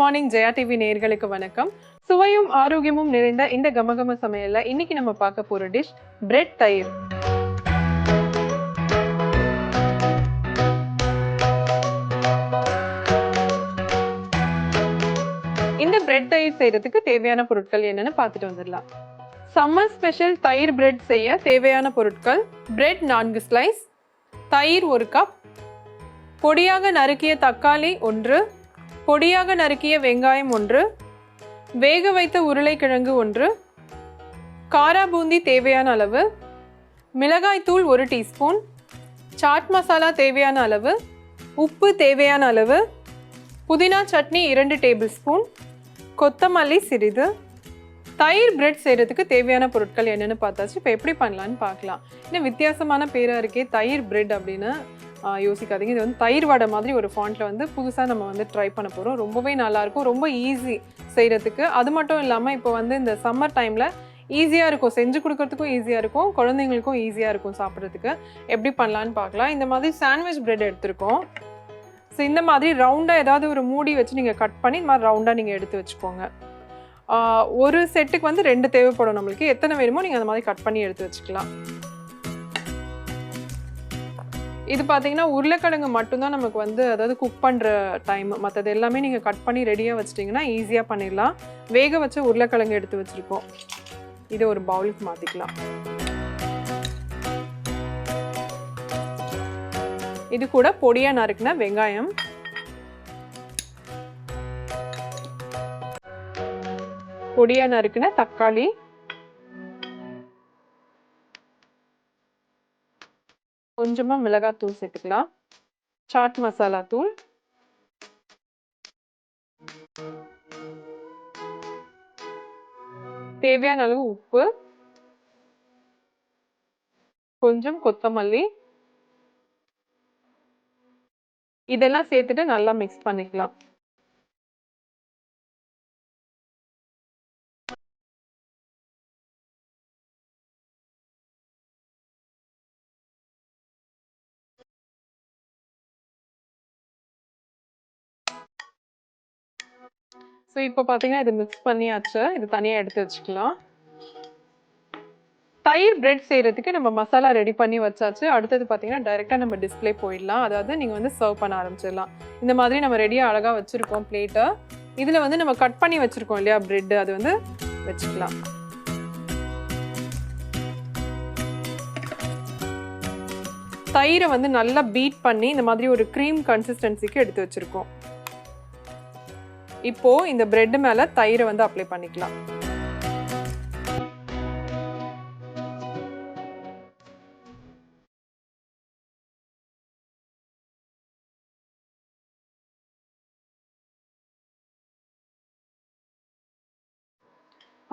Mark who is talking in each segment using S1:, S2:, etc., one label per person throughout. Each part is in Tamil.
S1: மார்னிங் ஜெயா டிவி நேயர்களுக்கு வணக்கம். சுவையும் ஆரோக்கியமும் நிறைந்த இந்த கமகம சமையல்ல இன்னைக்கு நம்ம பார்க்க போற டிஷ் பிரெட் தயிர். இந்த பிரெட் தயிர் செய்யறதுக்கு தேவையான பொருட்கள் என்னன்னு பார்த்துட்டு வந்துடலாம். சம்மர் ஸ்பெஷல் தயிர் பிரெட் செய்ய தேவையான பொருட்கள்: பிரெட் 4 ஸ்லைஸ், தயிர் 1 கப், பொடியாக நறுக்கிய தக்காளி 1, பொடியாக நறுக்கிய வெங்காயம் 1, வேக வைத்த உருளைக்கிழங்கு 1, காரா பூந்தி தேவையான அளவு, மிளகாய் தூள் 1 டீஸ்பூன், சாட் மசாலா தேவையான அளவு, உப்பு தேவையான அளவு, புதினா சட்னி 2 டேபிள் ஸ்பூன், கொத்தமல்லி சிறிது. தயிர் பிரெட் செய்கிறதுக்கு தேவையான பொருட்கள் என்னென்னு பார்த்தாச்சு. இப்போ எப்படி பண்ணலான்னு பார்க்கலாம். இன்னும் வித்தியாசமான பேராக இருக்கே தயிர் பிரெட் அப்படின்னு யோசிக்காதீங்க. இது வந்து தயிர் வடை மாதிரி ஒரு ஃபாண்ட்டில் வந்து புதுசாக நம்ம வந்து ட்ரை பண்ண போகிறோம். ரொம்பவே நல்லாயிருக்கும், ரொம்ப ஈஸி செய்கிறதுக்கு. அது மட்டும் இல்லாமல் இப்போ வந்து இந்த சம்மர் டைமில் ஈஸியாக இருக்கும், செஞ்சு கொடுக்கறதுக்கும் ஈஸியாக இருக்கும், குழந்தைங்களுக்கும் ஈஸியாக இருக்கும் சாப்பிட்றதுக்கு. எப்படி பண்ணலான்னு பார்க்கலாம். இந்த மாதிரி சாண்ட்விச் பிரெட் எடுத்துருக்கோம். ஸோ இந்த மாதிரி ரவுண்டாக ஏதாவது ஒரு மூடி வச்சு நீங்கள் கட் பண்ணி இந்த மாதிரி ரவுண்டாக நீங்கள் எடுத்து வச்சுக்கோங்க. ஒரு செட்டுக்கு வந்து 2 தேவைப்படும் நம்மளுக்கு. எத்தனை வேணுமோ நீங்கள் அந்த மாதிரி கட் பண்ணி எடுத்து வச்சுக்கலாம். இது பார்த்தீங்கன்னா உருளைக்கிழங்கு மட்டும்தான் நமக்கு வந்து அதாவது குக் பண்ணுற டைம். மற்றது எல்லாமே நீங்கள் கட் பண்ணி ரெடியாக வச்சிட்டிங்கன்னா ஈஸியாக பண்ணிடலாம். வேக வச்ச உருளைக்கிழங்கு எடுத்து வச்சுருக்கோம். இதை ஒரு பவுலுக்கு மாற்றிக்கலாம். இது கூட பொடியாக நறுக்கின வெங்காயம், பொடியாக நறுக்கின தக்காளி, கொஞ்சமாக மிளகாய் தூள் சேர்த்துக்கலாம், சாட் மசாலா தூள், தேவையான அளவு உப்பு, கொஞ்சம் கொத்தமல்லி, இதெல்லாம் சேர்த்துட்டு நல்லா மிக்ஸ் பண்ணிக்கலாம். ஸோ இப்போ பார்த்தீங்கன்னா இது மிக்ஸ் பண்ணியாச்சு. இது தனியாக எடுத்து வச்சுக்கலாம். தயிர் பிரெட் செய்கிறதுக்கு நம்ம மசாலா ரெடி பண்ணி வச்சாச்சு. அடுத்தது பார்த்தீங்கன்னா டைரெக்டாக நம்ம டிஸ்பிளே போயிடலாம். அதாவது நீங்கள் வந்து சர்வ் பண்ண ஆரம்பிச்சிடலாம். இந்த மாதிரி நம்ம ரெடியாக அழகாக வச்சுருக்கோம் பிளேட்டை. இதில் வந்து நம்ம கட் பண்ணி வச்சுருக்கோம் இல்லையா பிரெட், அது வந்து வச்சுக்கலாம். தயிரை வந்து நல்லா பீட் பண்ணி இந்த மாதிரி ஒரு க்ரீம் கன்சிஸ்டன்சிக்கு எடுத்து வச்சுருக்கோம். இப்போ இந்த பிரெட் மேலே தயிரை வந்து அப்ளை பண்ணிக்கலாம்.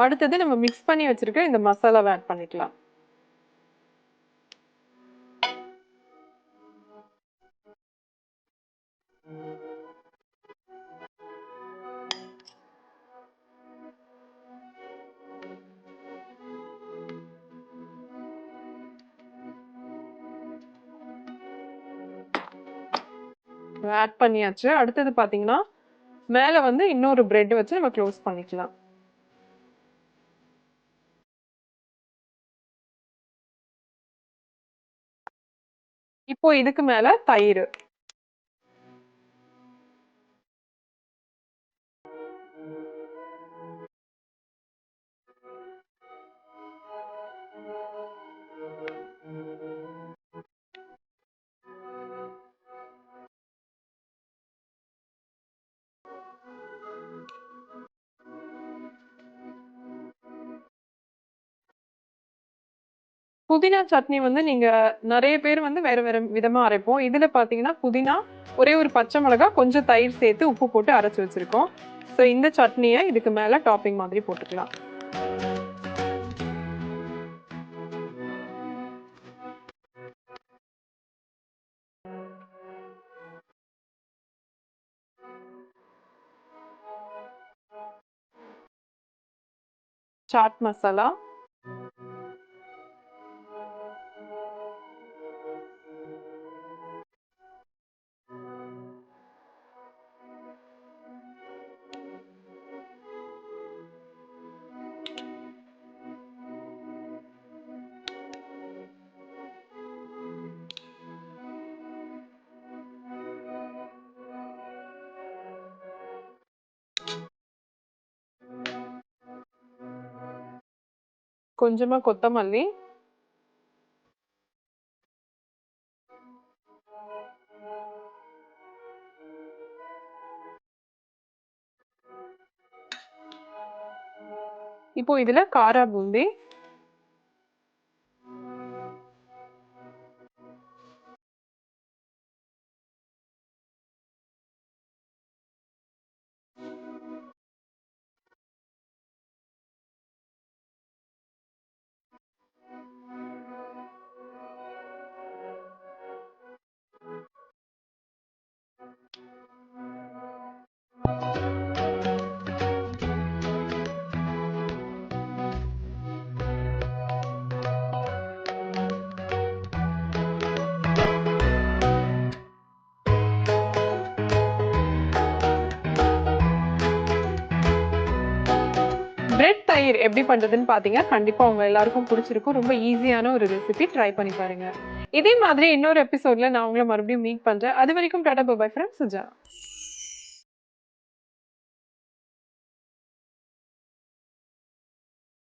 S1: அடுத்தது நம்ம மிக்ஸ் பண்ணி வச்சிருக்க இந்த மசாலாவை ஆட் பண்ணிக்கலாம். ஆட் பண்ணியாச்சு. அடுத்தது பார்த்தீங்கன்னா மேலே வந்து இன்னொரு பிரெட் வச்சு நம்ம க்ளோஸ் பண்ணிக்கலாம். இப்போ இதுக்கு மேலே தயிர், புதினா சட்னி வந்து நீங்க நிறைய பேர் வந்து வேற வேற விதமா அரைப்போம். இதுல பாத்தீங்கன்னா புதினா, ஒரே ஒரு பச்சை மிளகாய், கொஞ்சம் தயிர் சேர்த்து உப்பு போட்டு அரைச்சு வச்சிருக்கோம். ஸோ இந்த சட்னியை இதுக்கு மேல டாப்பிங் மாதிரி போட்டுக்கலாம். சாட் மசாலா, கொஞ்சமா கொத்தமல்லி, இப்போ இதுல காரா பூந்தி, பிரெட் தயிர் எப்படி பண்றதுன்னு பாத்தீங்க. கண்டிப்பா உங்க எல்லாருக்கும் பிடிச்சிருக்கும். ரொம்ப ஈஸியான ஒரு ரெசிபி. ட்ரை பண்ணி பாருங்க. இதே மாதிரி இன்னொரு எபிசோட்ல நான் உங்களை மறுபடியும் மீட் பண்றேன். அது வரைக்கும் டாடா பை பை ஃப்ரம் சுஜா.